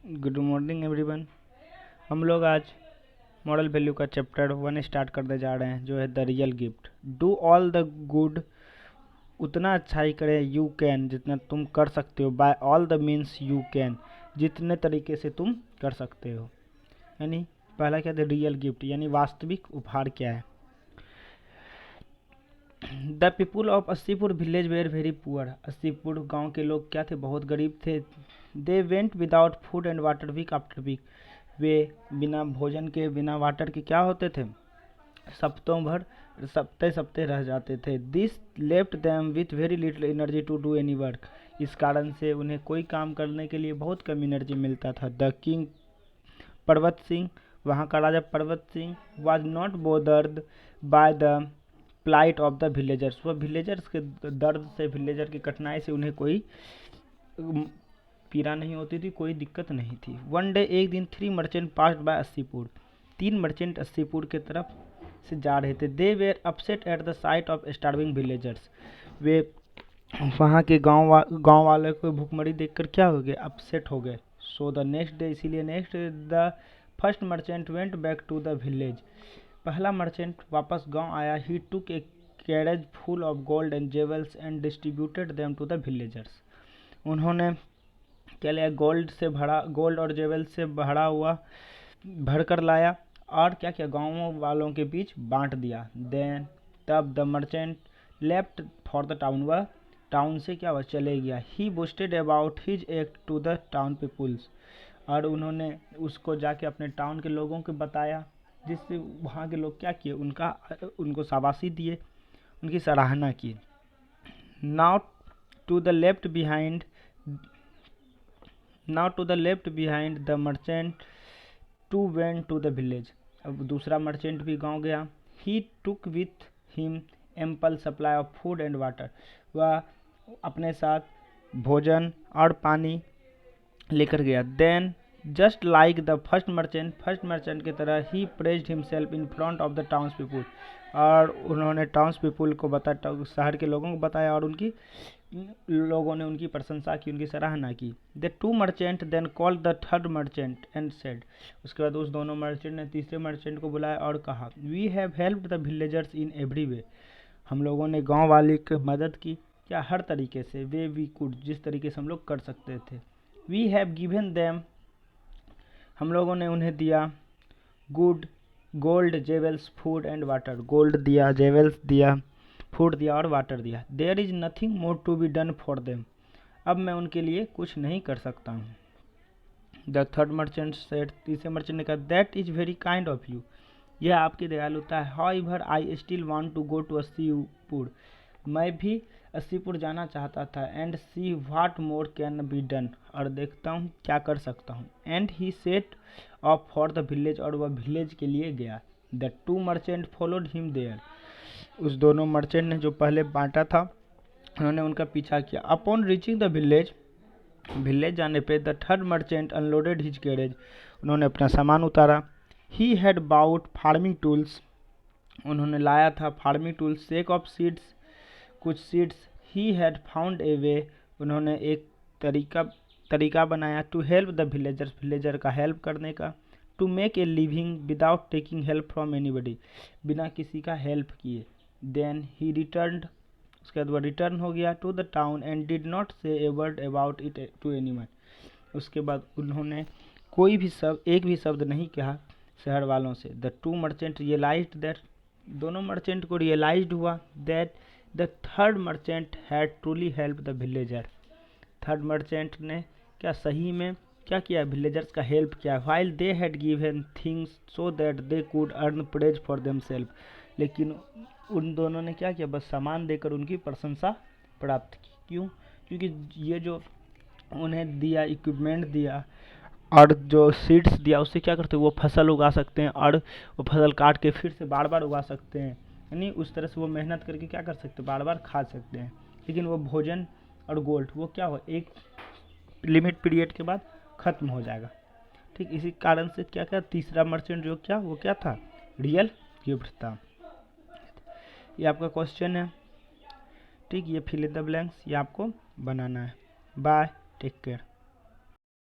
Good morning everyone. हम लोग आज मॉरल वैल्यू का चैप्टर 1 स्टार्ट करने जा रहे हैं, जो है the real gift. Do all the good, उतना अच्छाई करे, यू कैन, जितना तुम कर सकते हो, by all the means you can, जितने तरीके से तुम कर सकते हो। यानी पहला क्या था, रियल गिफ्ट, यानी वास्तविक उपहार क्या है। The people of Assipur village were very poor. Assipur गांव के लोग क्या थे, बहुत गरीब थे। They went without food and water week after week, वे बिना भोजन के, बिना वाटर के क्या होते थे, सप्ताहों भर, सप्ते सप्ते रह जाते थे। This left them with very little energy to do any work, इस कारण से उन्हें कोई काम करने के लिए बहुत कम एनर्जी मिलता था। द किंग पर्वत सिंह, वहाँ का राजा Parvat Singh, was not bothered by the plight of the villagers, वह विलेजर्स के दर्द से, विलेजर की कठिनाई से उन्हें कोई पीड़ा नहीं होती थी, कोई दिक्कत नहीं थी। वन डे, एक दिन, 3 merchant passed by Assipur, 3 merchant Assipur के तरफ से जा रहे थे। They were upset at the sight of starving villagers, वे वहाँ के गाँव वाले को भूखमरी देखकर क्या हो गए, अपसेट हो गए। सो द नेक्स्ट डे, इसीलिए next the first merchant went back to the village, पहला मर्चेंट वापस गांव आया। He took a carriage full of gold and jewels and distributed them to the villagers, उन्होंने क्या लिया, गोल्ड और जेवल्स से भर कर लाया और क्या किया, गाँव वालों के बीच बांट दिया। देन तब the merchant left for the town, वह टाउन से क्या हुआ, चले गया। He boasted about his act to the town peoples, और उन्होंने उसको जाके अपने टाउन के लोगों को बताया, जिससे वहाँ के लोग क्या किए, उनको शाबाशी दिए, उनकी सराहना की। Now two the left behind the merchant two went to the village, अब दूसरा मर्चेंट भी गांव गया। He took with him ample supply of food and water, वह अपने साथ भोजन और पानी लेकर गया। Then just like the first merchant की तरह, he praised himself in front of the towns people, और उन्होंने टाउन्स पीपुल को बताया, शहर के लोगों को बताया, और लोगों ने उनकी प्रशंसा की, उनकी सराहना की। The 2 merchant then called the third merchant and said, उसके बाद उस दोनों मर्चेंट ने तीसरे मर्चेंट को बुलाया और कहा, we have helped the villagers in every way, हम लोगों ने गाँव वाले की मदद की, क्या, हर तरीके से। वे वी कुड, जिस तरीके से हम लोग कर सकते थे। वी हैव गिवन देम, हम लोगों ने उन्हें दिया, gold jewels food and water, gold दिया, जेवल्स दिया, फूड दिया और वाटर दिया। There is nothing more to be done for them, अब मैं उनके लिए कुछ नहीं कर सकता हूँ। द थर्ड मर्चेंट सेड, तीसरे मर्चेंट ने कहा, that is very kind of you, यह आपकी दयालुता है। However I still want to go to Assipur, मैं भी अस्सीपुर जाना चाहता था। And see what more can be done, और देखता हूँ क्या कर सकता हूँ। And he set off for the village, और वह विलेज के लिए गया। The 2 merchant followed him there, उस दोनों मर्चेंट ने जो पहले बांटा था, उन्होंने उनका पीछा किया। अपॉन रीचिंग द विलेज जाने पे, the third merchant unloaded his carriage, उन्होंने अपना सामान उतारा। He had bought farming tools, उन्होंने लाया था farming tools. Sack of seeds, कुछ seeds. He had found a way, उन्होंने एक तरीका बनाया। To help the villagers, villager का हेल्प करने का। To make a living without taking help from anybody, बिना किसी का हेल्प किए। देन ही रिटर्न्ड, उसके बाद वह रिटर्न हो गया to the town and did not say a word about it to anyone, उसके बाद उन्होंने एक भी शब्द नहीं कहा शहर वालों से। द 2 मर्चेंट रियलाइज्ड दैट, दोनों मर्चेंट को रियलाइज्ड हुआ that the third merchant had truly help the villager, third merchant ने क्या सही में क्या किया, विलेजर्स का हेल्प किया। While they had given things so that they could earn praise for themselves, लेकिन उन दोनों ने क्या किया, बस सामान देकर उनकी प्रशंसा प्राप्त की। क्यों, क्योंकि ये जो उन्हें दिया, इक्विपमेंट दिया और जो सीड्स दिया, उससे क्या करते हैं, वो फसल उगा सकते हैं, और वो फसल काट के फिर से बार बार उगा सकते हैं। यानी उस तरह से वो मेहनत करके क्या कर सकते हैं, बार बार खा सकते हैं। लेकिन वो भोजन और गोल्ड, वो क्या हो, एक लिमिट पीरियड के बाद ख़त्म हो जाएगा। ठीक, इसी कारण से क्या तीसरा मर्चेंट जो वो क्या था, रियल गिफ्ट था। ये आपका क्वेश्चन है। ठीक, ये फिल इन द ब्लैंक्स, ये आपको बनाना है। Bye, take care.